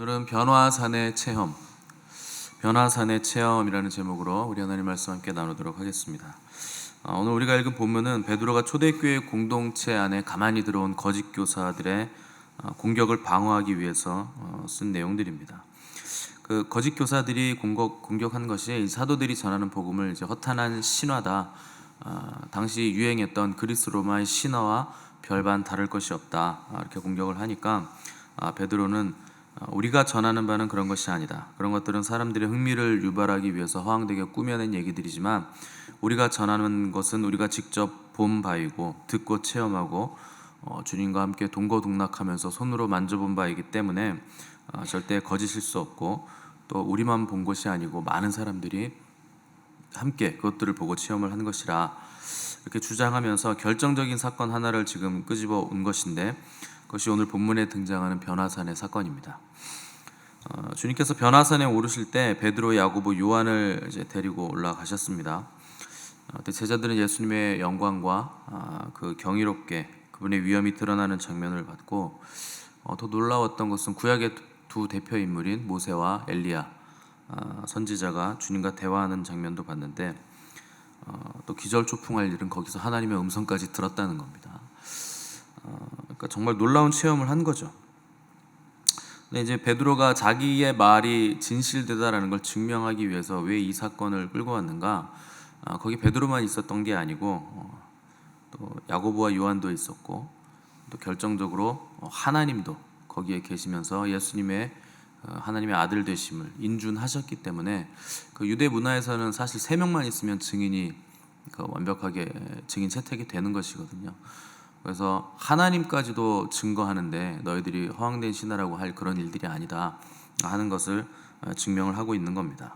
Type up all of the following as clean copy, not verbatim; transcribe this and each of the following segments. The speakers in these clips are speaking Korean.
오늘은 변화산의 체험, 변화산의 체험이라는 제목으로 우리 하나님 말씀 함께 나누도록 하겠습니다. 오늘 우리가 읽은 본문은 베드로가 초대교회 공동체 안에 가만히 들어온 거짓 교사들의 공격을 방어하기 위해서 쓴 내용들입니다. 그 거짓 교사들이 공격한 것이 사도들이 전하는 복음을 이제 허탄한 신화다, 당시 유행했던 그리스 로마의 신화와 별반 다를 것이 없다, 이렇게 공격을 하니까 베드로는 우리가 전하는 바는 그런 것이 아니다. 그런 것들은 사람들의 흥미를 유발하기 위해서 허황되게 꾸며낸 얘기들이지만 우리가 전하는 것은 우리가 직접 본 바이고 듣고 체험하고 주님과 함께 동거동락하면서 손으로 만져본 바이기 때문에 절대 거짓일 수 없고, 또 우리만 본 것이 아니고 많은 사람들이 함께 그것들을 보고 체험을 한 것이라, 이렇게 주장하면서 결정적인 사건 하나를 지금 끄집어 온 것인데, 그것이 오늘 본문에 등장하는 변화산의 사건입니다. 주님께서 변화산에 오르실 때 베드로, 야고보, 요한을 이제 데리고 올라가셨습니다. 그때 제자들은 예수님의 영광과 그 경이롭게 그분의 위엄이 드러나는 장면을 봤고, 더 놀라웠던 것은 구약의 두 대표 인물인 모세와 엘리야 선지자가 주님과 대화하는 장면도 봤는데, 또 기절초풍할 일은 거기서 하나님의 음성까지 들었다는 겁니다. 그러니까 정말 놀라운 체험을 한 거죠. 근데 이제 베드로가 자기의 말이 진실되다라는 걸 증명하기 위해서 왜 이 사건을 끌고 왔는가? 거기 베드로만 있었던 게 아니고 또 야고보와 요한도 있었고, 또 결정적으로 하나님도 거기에 계시면서 예수님의 하나님의 아들 되심을 인준하셨기 때문에, 그 유대 문화에서는 사실 3명만 있으면 증인이 완벽하게 증인 채택이 되는 것이거든요. 그래서 하나님까지도 증거하는데 너희들이 허황된 신하라고 할 그런 일들이 아니다 하는 것을 증명을 하고 있는 겁니다.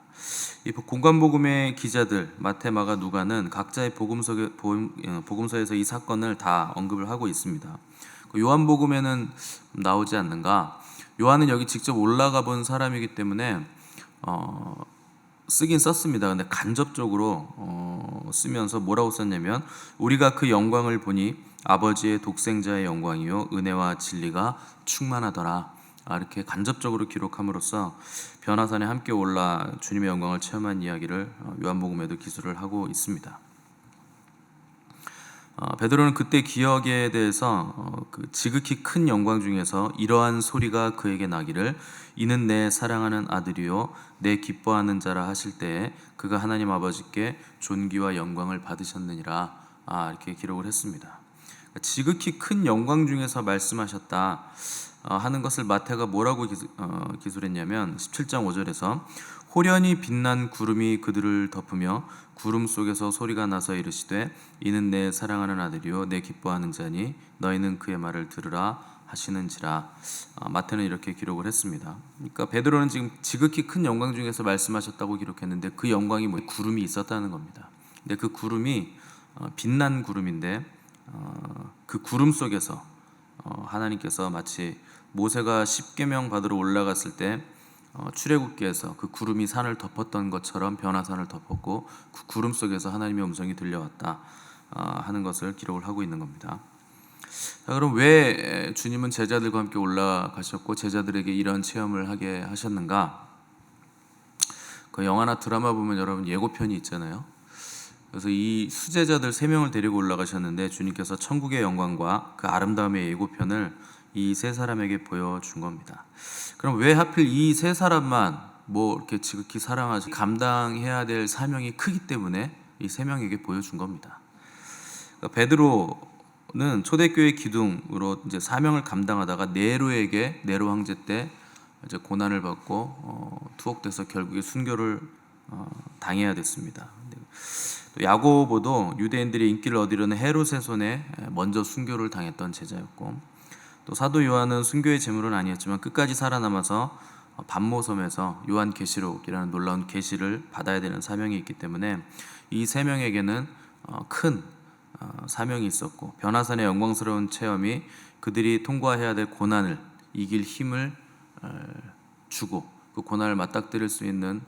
이 공관복음의 기자들 마태, 마가, 누가는 각자의 복음서에서 이 사건을 다 언급을 하고 있습니다. 요한복음에는 나오지 않는가? 요한은 여기 직접 올라가 본 사람이기 때문에 쓰긴 썼습니다. 근데 간접적으로 쓰면서 뭐라고 썼냐면, 우리가 그 영광을 보니 아버지의 독생자의 영광이요 은혜와 진리가 충만하더라, 이렇게 간접적으로 기록함으로써 변화산에 함께 올라 주님의 영광을 체험한 이야기를 요한복음에도 기술을 하고 있습니다. 베드로는 그때 기억에 대해서 그 지극히 큰 영광 중에서 이러한 소리가 그에게 나기를 이는 내 사랑하는 아들이요 내 기뻐하는 자라 하실 때에 그가 하나님 아버지께 존귀와 영광을 받으셨느니라, 이렇게 기록을 했습니다. 지극히 큰 영광 중에서 말씀하셨다 하는 것을 마태가 뭐라고 기술했냐면 17장 5절에서 호련히 빛난 구름이 그들을 덮으며 구름 속에서 소리가 나서 이르시되 이는 내 사랑하는 아들이요 내 기뻐하는 자니 너희는 그의 말을 들으라 하시는지라. 마태는 이렇게 기록을 했습니다. 그러니까 베드로는 지금 지극히 큰 영광 중에서 말씀하셨다고 기록했는데, 그 영광이 구름이 있었다는 겁니다. 근데 그 구름이 빛난 구름인데, 그 구름 속에서 하나님께서 마치 모세가 십계명 받으러 올라갔을 때 출애굽기에서 그 구름이 산을 덮었던 것처럼 변화산을 덮었고, 그 구름 속에서 하나님의 음성이 들려왔다 하는 것을 기록을 하고 있는 겁니다. 자, 그럼 왜 주님은 제자들과 함께 올라가셨고 제자들에게 이런 체험을 하게 하셨는가? 그 영화나 드라마 보면 여러분 예고편이 있잖아요. 그래서 이 수제자들 3명을 데리고 올라가셨는데 주님께서 천국의 영광과 그 아름다움의 예고편을 이 3사람에게 보여준 겁니다. 그럼 왜 하필 이 3사람만 이렇게 지극히 사랑하시 감당해야 될 사명이 크기 때문에 이 3명에게 보여준 겁니다. 그러니까 베드로는 초대교회 기둥으로 이제 사명을 감당하다가 네로 황제 때 이제 고난을 받고 투옥돼서 결국에 순교를 당해야 됐습니다. 또 야고보도 유대인들의 인기를 얻으려는 헤롯의 손에 먼저 순교를 당했던 제자였고, 또 사도 요한은 순교의 제물은 아니었지만 끝까지 살아남아서 반모섬에서 요한계시록이라는 놀라운 계시를 받아야 되는 사명이 있기 때문에 이 3명에게는 큰 사명이 있었고, 변화산의 영광스러운 체험이 그들이 통과해야 될 고난을 이길 힘을 주고 그 고난을 맞닥뜨릴 수 있는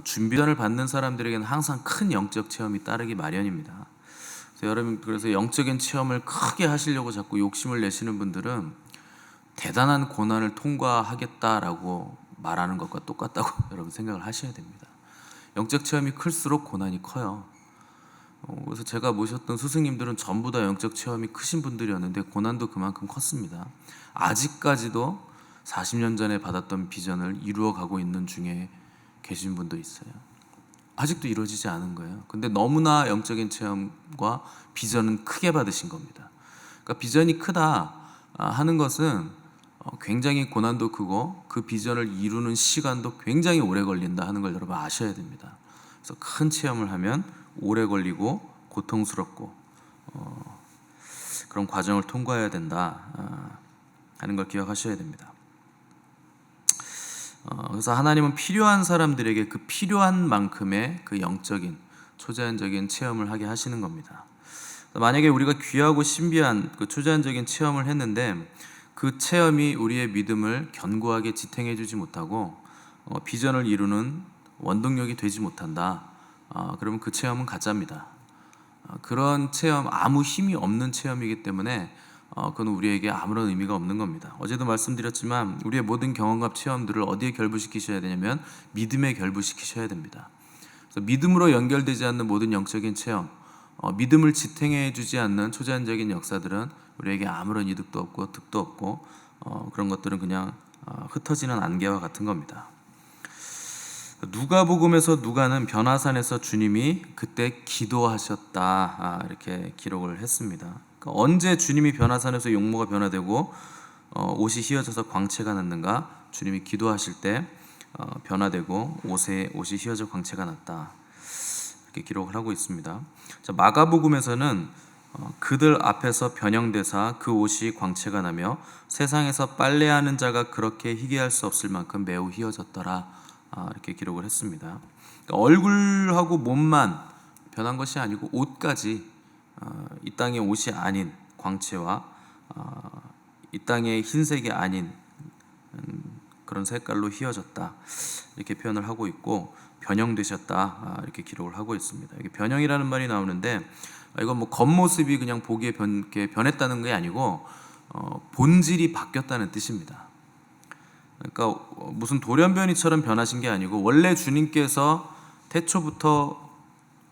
준비단을 받는 사람들에게는 항상 큰 영적 체험이 따르기 마련입니다. 그래서 여러분, 그래서 영적인 체험을 크게 하시려고 자꾸 욕심을 내시는 분들은 대단한 고난을 통과하겠다라고 말하는 것과 똑같다고 여러분 생각을 하셔야 됩니다. 영적 체험이 클수록 고난이 커요. 그래서 제가 모셨던 스승님들은 전부 다 영적 체험이 크신 분들이었는데 고난도 그만큼 컸습니다. 아직까지도 40년 전에 받았던 비전을 이루어가고 있는 중에 계신 분도 있어요. 아직도 이루어지지 않은 거예요. 근데 너무나 영적인 체험과 비전은 크게 받으신 겁니다. 그러니까 비전이 크다 하는 것은 굉장히 고난도 크고 그 비전을 이루는 시간도 굉장히 오래 걸린다 하는 걸 여러분 아셔야 됩니다. 그래서 큰 체험을 하면 오래 걸리고 고통스럽고 그런 과정을 통과해야 된다 하는 걸 기억하셔야 됩니다. 그래서 하나님은 필요한 사람들에게 그 필요한 만큼의 그 영적인 초자연적인 체험을 하게 하시는 겁니다. 만약에 우리가 귀하고 신비한 그 초자연적인 체험을 했는데 그 체험이 우리의 믿음을 견고하게 지탱해 주지 못하고 비전을 이루는 원동력이 되지 못한다. 그러면 그 체험은 가짜입니다. 그런 체험, 아무 힘이 없는 체험이기 때문에 그건 우리에게 아무런 의미가 없는 겁니다. 어제도 말씀드렸지만 우리의 모든 경험과 체험들을 어디에 결부시키셔야 되냐면 믿음에 결부시키셔야 됩니다. 그래서 믿음으로 연결되지 않는 모든 영적인 체험, 믿음을 지탱해 주지 않는 초자연적인 역사들은 우리에게 아무런 이득도 없고 득도 없고 그런 것들은 그냥 흩어지는 안개와 같은 겁니다. 누가복음에서 누가는 변화산에서 주님이 그때 기도하셨다 이렇게 기록을 했습니다. 그러니까 언제 주님이 변화산에서 용모가 변화되고 옷이 휘어져서 광채가 났는가? 주님이 기도하실 때 변화되고 옷이 휘어져 광채가 났다 이렇게 기록을 하고 있습니다. 자, 마가복음에서는 그들 앞에서 변형되사 그 옷이 광채가 나며 세상에서 빨래하는 자가 그렇게 희귀할 수 없을 만큼 매우 휘어졌더라 이렇게 기록을 했습니다. 그러니까 얼굴하고 몸만 변한 것이 아니고 옷까지 이 땅의 옷이 아닌 광채와 이 땅의 흰색이 아닌 그런 색깔로 휘어졌다 이렇게 표현을 하고 있고 변형되셨다 이렇게 기록을 하고 있습니다. 이게 변형이라는 말이 나오는데 이건 뭐 겉모습이 그냥 보기에 변했다는 게 아니고 본질이 바뀌었다는 뜻입니다. 그러니까 무슨 돌연변이처럼 변하신 게 아니고 원래 주님께서 태초부터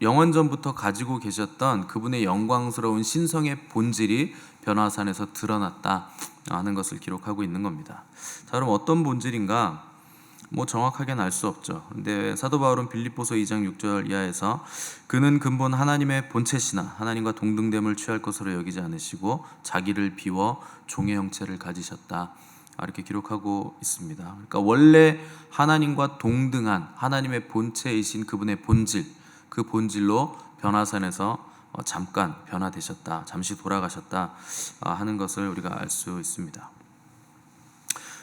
영원전부터 가지고 계셨던 그분의 영광스러운 신성의 본질이 변화산에서 드러났다 하는 것을 기록하고 있는 겁니다. 자, 그럼 어떤 본질인가? 뭐 정확하게는 알 수 없죠. 근데 사도 바울은 빌립보서 2장 6절 이하에서 그는 근본 하나님의 본체시나 하나님과 동등됨을 취할 것으로 여기지 않으시고 자기를 비워 종의 형체를 가지셨다 이렇게 기록하고 있습니다. 그러니까 원래 하나님과 동등한 하나님의 본체이신 그분의 본질, 그 본질로 변화산에서 잠깐 변화되셨다, 잠시 돌아가셨다 하는 것을 우리가 알 수 있습니다.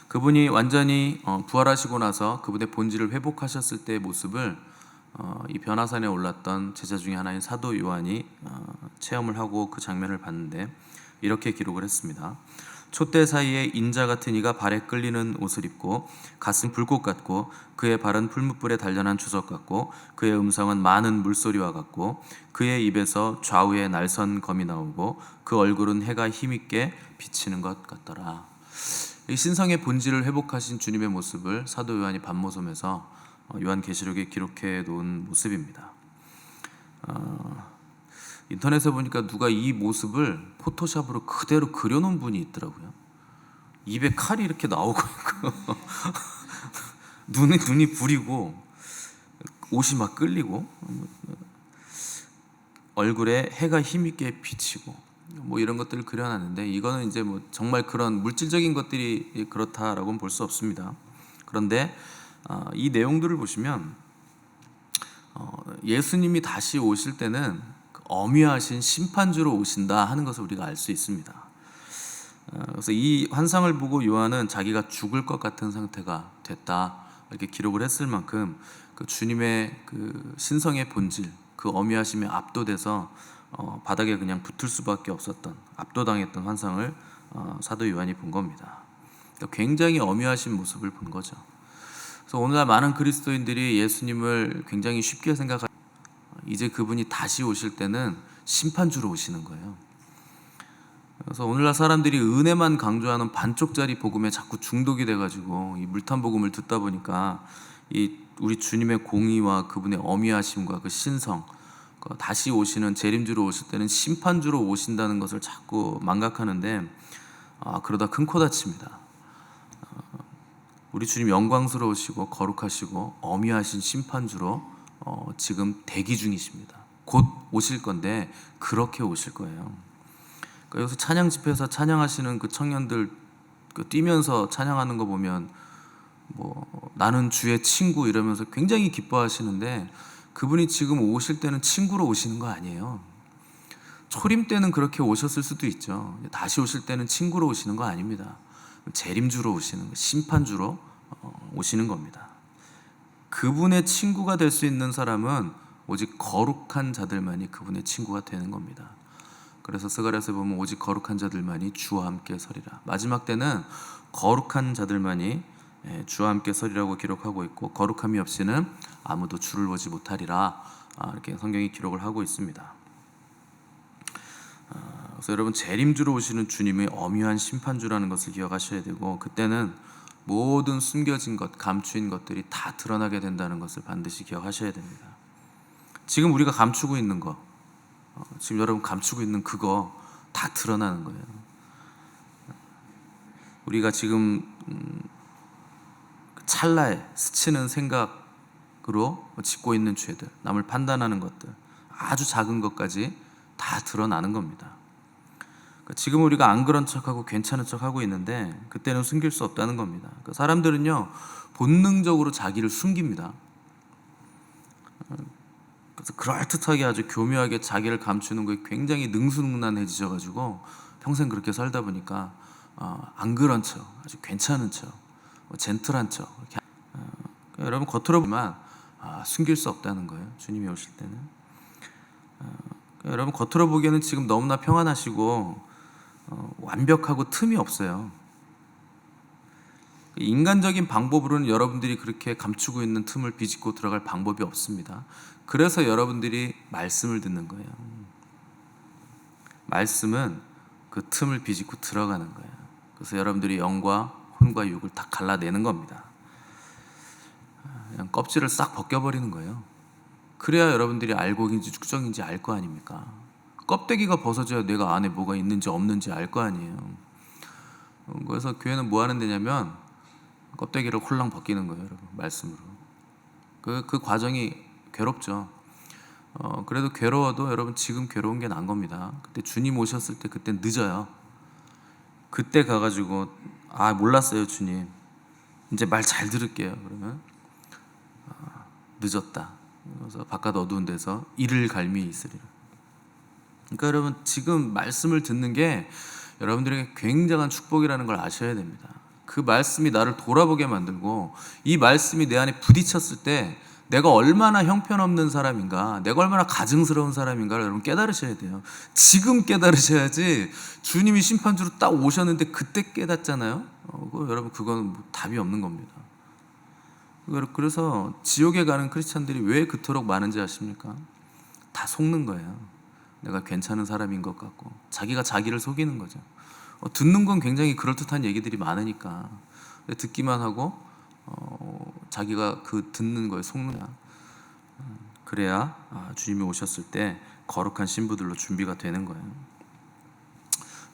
그분이 완전히 부활하시고 나서 그분의 본질을 회복하셨을 때의 모습을 이 변화산에 올랐던 제자 중에 하나인 사도 요한이 체험을 하고 그 장면을 봤는데 이렇게 기록을 했습니다. 촛대 사이에 인자 같은 이가 발에 끌리는 옷을 입고 가슴 불꽃 같고 그의 발은 풀무불에 단련한 주석 같고 그의 음성은 많은 물소리와 같고 그의 입에서 좌우에 날선 검이 나오고 그 얼굴은 해가 힘있게 비치는 것 같더라. 이 신성의 본질을 회복하신 주님의 모습을 사도 요한이 반모섬에서 요한계시록에 기록해 놓은 모습입니다. 인터넷에 보니까 누가 이 모습을 포토샵으로 그대로 그려놓은 분이 있더라고요. 입에 칼이 이렇게 나오고 있고 눈이 부리고 옷이 막 끌리고 얼굴에 해가 힘있게 비치고 뭐 이런 것들을 그려놨는데 이거는 이제 뭐 정말 그런 물질적인 것들이 그렇다라고는 볼 수 없습니다. 그런데 이 내용들을 보시면 예수님이 다시 오실 때는 엄위하신 심판주로 오신다 하는 것을 우리가 알 수 있습니다. 그래서 이 환상을 보고 요한은 자기가 죽을 것 같은 상태가 됐다 이렇게 기록을 했을 만큼 그 주님의 그 신성의 본질, 그 엄위하심에 압도돼서 바닥에 그냥 붙을 수밖에 없었던, 압도당했던 환상을 사도 요한이 본 겁니다. 그러니까 굉장히 엄위하신 모습을 본 거죠. 그래서 오늘날 많은 그리스도인들이 예수님을 굉장히 쉽게 생각하고 이제 그분이 다시 오실 때는 심판주로 오시는 거예요. 그래서 오늘날 사람들이 은혜만 강조하는 반쪽짜리 복음에 자꾸 중독이 돼가지고 이 물탄 복음을 듣다 보니까 이 우리 주님의 공의와 그분의 어미하심과 그 신성, 다시 오시는 재림주로 오실 때는 심판주로 오신다는 것을 자꾸 망각하는데, 그러다 큰 코 다칩니다. 우리 주님 영광스러우시고 거룩하시고 어미하신 심판주로 지금 대기 중이십니다. 곧 오실 건데 그렇게 오실 거예요. 그러니까 여기서 찬양 집회에서 찬양하시는 그 청년들 뛰면서 찬양하는 거 보면 뭐 나는 주의 친구 이러면서 굉장히 기뻐하시는데, 그분이 지금 오실 때는 친구로 오시는 거 아니에요. 초림 때는 그렇게 오셨을 수도 있죠. 다시 오실 때는 친구로 오시는 거 아닙니다. 재림주로 오시는 거, 심판주로 오시는 겁니다. 그분의 친구가 될 수 있는 사람은 오직 거룩한 자들만이 그분의 친구가 되는 겁니다. 그래서 스가랴서에 보면 오직 거룩한 자들만이 주와 함께 서리라. 마지막 때는 거룩한 자들만이 주와 함께 서리라고 기록하고 있고, 거룩함이 없이는 아무도 주를 보지 못하리라, 이렇게 성경이 기록을 하고 있습니다. 그래서 여러분, 재림주로 오시는 주님의 엄유한 심판주라는 것을 기억하셔야 되고, 그때는 모든 숨겨진 것, 감추인 것들이 다 드러나게 된다는 것을 반드시 기억하셔야 됩니다. 지금 우리가 감추고 있는 거, 지금 여러분 감추고 있는 그거 다 드러나는 거예요. 우리가 지금 찰나에 스치는 생각으로 짓고 있는 죄들, 남을 판단하는 것들, 아주 작은 것까지 다 드러나는 겁니다. 지금 우리가 안 그런 척하고 괜찮은 척하고 있는데 그때는 숨길 수 없다는 겁니다. 사람들은요, 본능적으로 자기를 숨깁니다. 그래서 그럴듯하게 아주 교묘하게 자기를 감추는 거에 굉장히 능수능란해지셔가지고 평생 그렇게 살다 보니까 안 그런 척, 아주 괜찮은 척, 젠틀한 척, 여러분 겉으로 보면 숨길 수 없다는 거예요. 주님이 오실 때는. 여러분 겉으로 보기에는 지금 너무나 평안하시고 완벽하고 틈이 없어요. 인간적인 방법으로는 여러분들이 그렇게 감추고 있는 틈을 비집고 들어갈 방법이 없습니다. 그래서 여러분들이 말씀을 듣는 거예요. 말씀은 그 틈을 비집고 들어가는 거예요. 그래서 여러분들이 영과 혼과 육을 다 갈라내는 겁니다. 그냥 껍질을 싹 벗겨버리는 거예요. 그래야 여러분들이 알곡인지 축정인지 알 거 아닙니까? 껍데기가 벗어져야 내가 안에 뭐가 있는지 없는지 알 거 아니에요. 그래서 교회는 뭐 하는 데냐면 껍데기를 홀랑 벗기는 거예요, 여러분. 말씀으로. 그 과정이 괴롭죠. 그래도 괴로워도 여러분 지금 괴로운 게 나은 겁니다. 그때 주님 오셨을 때 그때 늦어요. 그때 가가지고 몰랐어요 주님, 이제 말 잘 들을게요. 그러면 늦었다. 그래서 바깥 어두운 데서 이를 갈미 있으리라. 그러니까 여러분 지금 말씀을 듣는 게 여러분들에게 굉장한 축복이라는 걸 아셔야 됩니다. 그 말씀이 나를 돌아보게 만들고, 이 말씀이 내 안에 부딪혔을 때 내가 얼마나 형편없는 사람인가, 내가 얼마나 가증스러운 사람인가를 여러분 깨달으셔야 돼요. 지금 깨달으셔야지. 주님이 심판주로 딱 오셨는데 그때 깨닫잖아요. 여러분 그건 뭐 답이 없는 겁니다. 그래서 지옥에 가는 크리스찬들이 왜 그토록 많은지 아십니까? 다 속는 거예요. 내가 괜찮은 사람인 것 같고 자기가 자기를 속이는 거죠. 듣는 건 굉장히 그럴듯한 얘기들이 많으니까 듣기만 하고 자기가 그 듣는 거에 속는 거야. 그래야 주님이 오셨을 때 거룩한 신부들로 준비가 되는 거예요.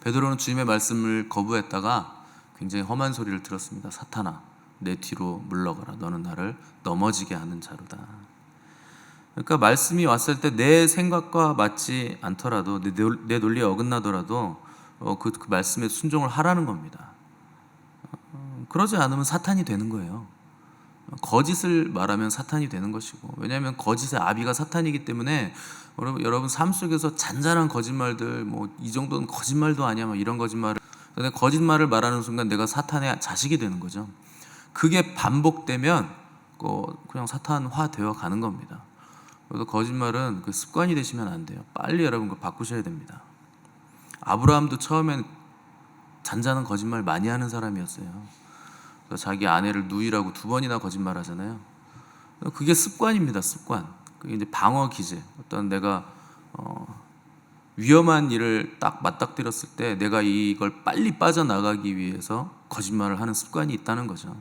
베드로는 주님의 말씀을 거부했다가 굉장히 험한 소리를 들었습니다. 사탄아, 내 뒤로 물러가라. 너는 나를 넘어지게 하는 자로다. 그러니까 말씀이 왔을 때 내 생각과 맞지 않더라도, 내 논리에 어긋나더라도 그 말씀에 순종을 하라는 겁니다. 그러지 않으면 사탄이 되는 거예요. 거짓을 말하면 사탄이 되는 것이고, 왜냐하면 거짓의 아비가 사탄이기 때문에 여러분 삶 속에서 잔잔한 거짓말들, 뭐 이 정도는 거짓말도 아니야, 막 이런 거짓말을, 거짓말을 말하는 순간 내가 사탄의 자식이 되는 거죠. 그게 반복되면 그냥 사탄화 되어 가는 겁니다. 그래서 거짓말은 그 습관이 되시면 안 돼요. 빨리 여러분 그거 바꾸셔야 됩니다. 아브라함도 처음엔 잔잔한 거짓말 많이 하는 사람이었어요. 자기 아내를 누이라고 2번이나 거짓말 하잖아요. 그게 습관입니다. 습관. 그게 이제 방어 기제. 어떤 내가 위험한 일을 딱 맞닥뜨렸을 때 내가 이걸 빨리 빠져나가기 위해서 거짓말을 하는 습관이 있다는 거죠.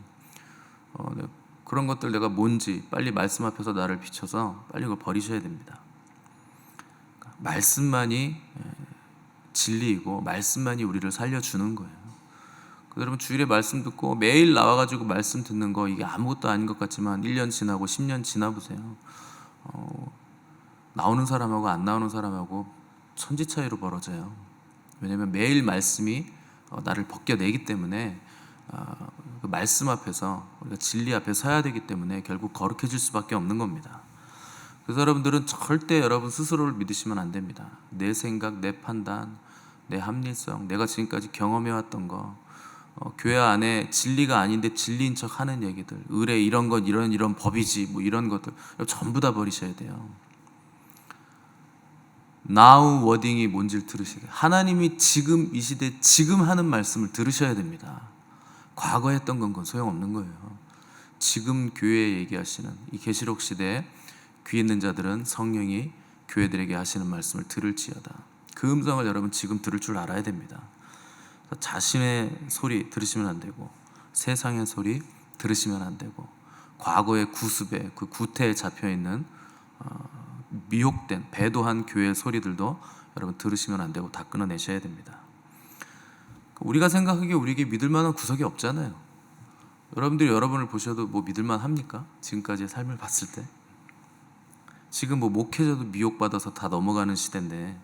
그런 것들 내가 뭔지 빨리 말씀 앞에서 나를 비춰서 빨리 그걸 버리셔야 됩니다. 말씀만이 진리이고 말씀만이 우리를 살려주는 거예요. 여러분 주일에 말씀 듣고 매일 나와가지고 말씀 듣는 거 이게 아무것도 아닌 것 같지만 1년 지나고 10년 지나보세요. 나오는 사람하고 안 나오는 사람하고 천지 차이로 벌어져요. 왜냐하면 매일 말씀이 나를 벗겨내기 때문에 그 말씀 앞에서 우리가 진리 앞에 서야 되기 때문에 결국 거룩해질 수밖에 없는 겁니다. 그래서 여러분들은 절대 여러분 스스로를 믿으시면 안 됩니다. 내 생각, 내 판단, 내 합리성, 내가 지금까지 경험해왔던 거, 교회 안에 진리가 아닌데 진리인 척 하는 얘기들, 의뢰 이런 건 이런 법이지 뭐 이런 것들 전부 다 버리셔야 돼요. now 워딩이 뭔지를 들으셔야 돼요. 하나님이 지금 이 시대 지금 하는 말씀을 들으셔야 됩니다. 과거에 했던 건 소용없는 거예요. 지금 교회에 얘기하시는 이 계시록 시대에 귀 있는 자들은 성령이 교회들에게 하시는 말씀을 들을지어다. 그 음성을 여러분 지금 들을 줄 알아야 됩니다. 자신의 소리 들으시면 안 되고 세상의 소리 들으시면 안 되고 과거의 구습에 그 구태에 잡혀있는 미혹된 배도한 교회의 소리들도 여러분 들으시면 안 되고 다 끊어내셔야 됩니다. 우리가 생각하기에 우리에게 믿을 만한 구석이 없잖아요. 여러분들이 여러분을 보셔도 뭐 믿을만 합니까? 지금까지의 삶을 봤을 때 지금 뭐 목회자도 미혹받아서 다 넘어가는 시대인데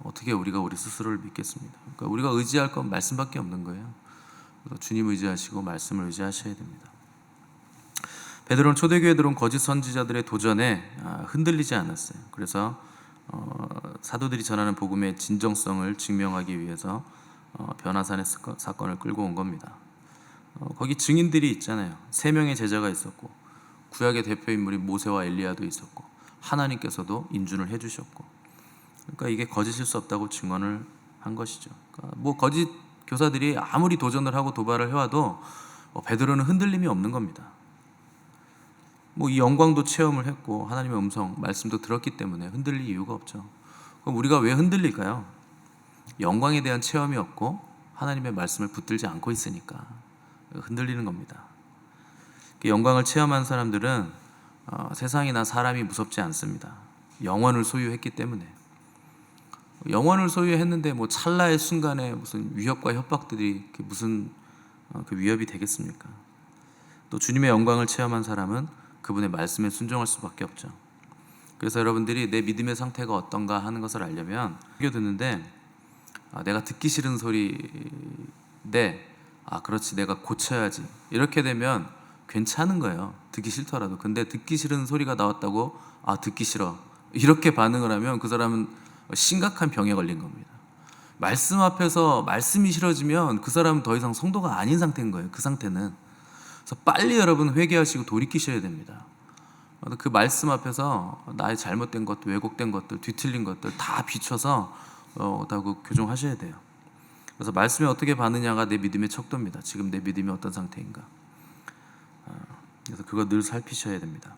어떻게 우리가 우리 스스로를 믿겠습니다. 그러니까 우리가 의지할 건 말씀밖에 없는 거예요. 그래서 주님 의지하시고 말씀을 의지하셔야 됩니다. 베드로는 초대교회에 들어온 거짓 선지자들의 도전에 흔들리지 않았어요. 그래서 사도들이 전하는 복음의 진정성을 증명하기 위해서 변화산의 사건을 끌고 온 겁니다. 거기 증인들이 있잖아요. 3명의 제자가 있었고 구약의 대표 인물이 모세와 엘리야도 있었고 하나님께서도 인준을 해주셨고, 그러니까 이게 거짓일 수 없다고 증언을 한 것이죠. 그러니까 뭐 거짓 교사들이 아무리 도전을 하고 도발을 해와도 베드로는 흔들림이 없는 겁니다. 뭐 이 영광도 체험을 했고 하나님의 음성 말씀도 들었기 때문에 흔들릴 이유가 없죠. 그럼 우리가 왜 흔들릴까요? 영광에 대한 체험이 없고 하나님의 말씀을 붙들지 않고 있으니까 흔들리는 겁니다. 영광을 체험한 사람들은 세상이나 사람이 무섭지 않습니다. 영원을 소유했기 때문에. 영원을 소유했는데 뭐 찰나의 순간에 무슨 위협과 협박들이 무슨 그 위협이 되겠습니까? 또 주님의 영광을 체험한 사람은 그분의 말씀에 순종할 수밖에 없죠. 그래서 여러분들이 내 믿음의 상태가 어떤가 하는 것을 알려면 듣는데 내가 듣기 싫은 소리인데 그렇지 내가 고쳐야지 이렇게 되면 괜찮은 거예요. 듣기 싫더라도. 근데 듣기 싫은 소리가 나왔다고 듣기 싫어 이렇게 반응을 하면 그 사람은 심각한 병에 걸린 겁니다. 말씀 앞에서 말씀이 싫어지면 그 사람은 더 이상 성도가 아닌 상태인 거예요. 그 상태는. 그래서 빨리 여러분 회개하시고 돌이키셔야 됩니다. 그 말씀 앞에서 나의 잘못된 것들, 왜곡된 것들, 뒤틀린 것들 다 비춰서 다 교정하셔야 돼요. 그래서 말씀에 어떻게 받느냐가 내 믿음의 척도입니다. 지금 내 믿음이 어떤 상태인가. 그래서 그거 늘 살피셔야 됩니다.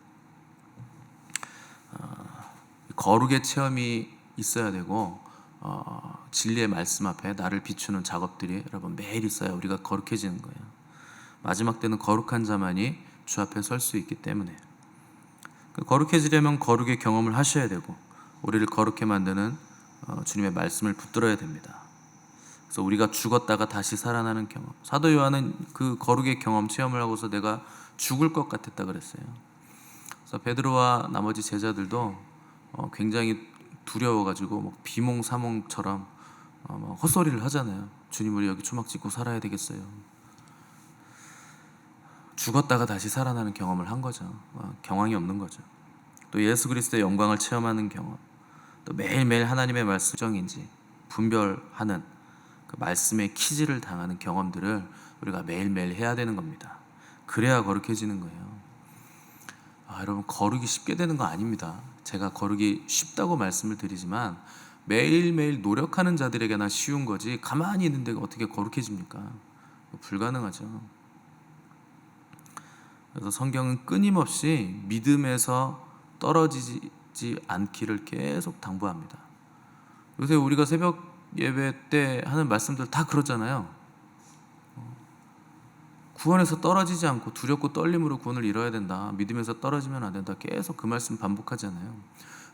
거룩의 체험이 있어야 되고 진리의 말씀 앞에 나를 비추는 작업들이 여러분 매일 있어야 우리가 거룩해지는 거예요. 마지막 때는 거룩한 자만이 주 앞에 설 수 있기 때문에 거룩해지려면 거룩의 경험을 하셔야 되고 우리를 거룩해 만드는 주님의 말씀을 붙들어야 됩니다. 그래서 우리가 죽었다가 다시 살아나는 경험. 사도 요한은 그 거룩의 경험 체험을 하고서 내가 죽을 것 같았다 그랬어요. 그래서 베드로와 나머지 제자들도 굉장히 두려워가지고 비몽사몽처럼 헛소리를 하잖아요. 주님 우리 여기 초막 짓고 살아야 되겠어요. 죽었다가 다시 살아나는 경험을 한 거죠. 경황이 없는 거죠. 또 예수 그리스도의 영광을 체험하는 경험, 또 매일매일 하나님의 말씀정인지 분별하는 그 말씀의 키질을 당하는 경험들을 우리가 매일매일 해야 되는 겁니다. 그래야 거룩해지는 거예요. 여러분 거룩이 쉽게 되는 거 아닙니다. 제가 거룩이 쉽다고 말씀을 드리지만 매일매일 노력하는 자들에게나 쉬운 거지 가만히 있는 데가 어떻게 거룩해집니까? 불가능하죠. 그래서 성경은 끊임없이 믿음에서 떨어지지 않기를 계속 당부합니다. 요새 우리가 새벽 예배 때 하는 말씀들 다 그러잖아요. 구원에서 떨어지지 않고 두렵고 떨림으로 구원을 이뤄야 된다. 믿음에서 떨어지면 안 된다. 계속 그 말씀 반복하잖아요.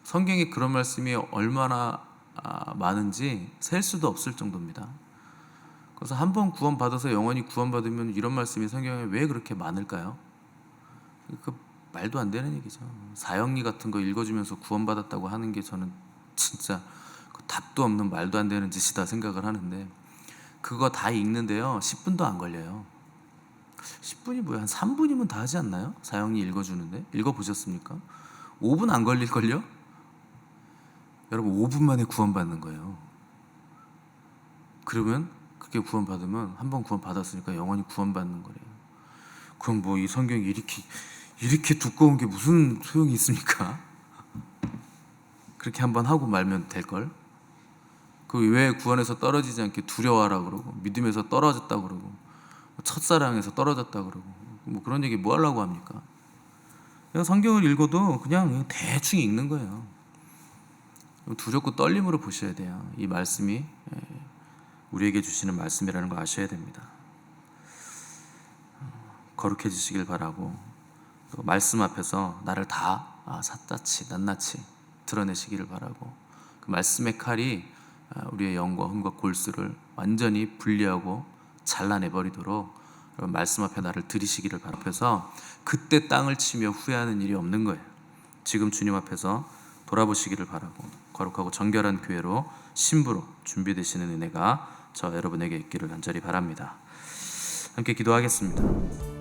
성경에 그런 말씀이 얼마나 많은지 셀 수도 없을 정도입니다. 그래서 한 번 구원받아서 영원히 구원받으면 이런 말씀이 성경에 왜 그렇게 많을까요? 그 말도 안 되는 얘기죠. 사형리 같은 거 읽어주면서 구원받았다고 하는 게 저는 진짜 답도 없는 말도 안 되는 짓이다 생각을 하는데, 그거 다 읽는데요 10분도 안 걸려요. 10분이 뭐야, 한 3분이면 다 하지 않나요? 사형리 읽어주는데. 읽어보셨습니까? 5분 안 걸릴걸요? 여러분 5분 만에 구원받는 거예요. 그러면 그렇게 구원받으면 한 번 구원받았으니까 영원히 구원받는 거래요. 그럼 뭐 이 성경이 이렇게 두꺼운 게 무슨 소용이 있습니까? 그렇게 한번 하고 말면 될걸? 그 왜 구원에서 떨어지지 않게 두려워하라 그러고, 믿음에서 떨어졌다 그러고, 첫사랑에서 떨어졌다 그러고, 뭐 그런 얘기 뭐 하려고 합니까? 그냥 성경을 읽어도 그냥 대충 읽는 거예요. 두렵고 떨림으로 보셔야 돼요. 이 말씀이 우리에게 주시는 말씀이라는 거 아셔야 됩니다. 거룩해지시길 바라고, 또 말씀 앞에서 나를 다 샅샅이 낱낱이 드러내시기를 바라고, 그 말씀의 칼이 우리의 영과 흠과 골수를 완전히 분리하고 잘라내버리도록 여러분 말씀 앞에 나를 들이시기를 바라서, 그때 땅을 치며 후회하는 일이 없는 거예요. 지금 주님 앞에서 돌아보시기를 바라고, 거룩하고 정결한 교회로 신부로 준비되시는 은혜가 저 여러분에게 있기를 간절히 바랍니다. 함께 기도하겠습니다.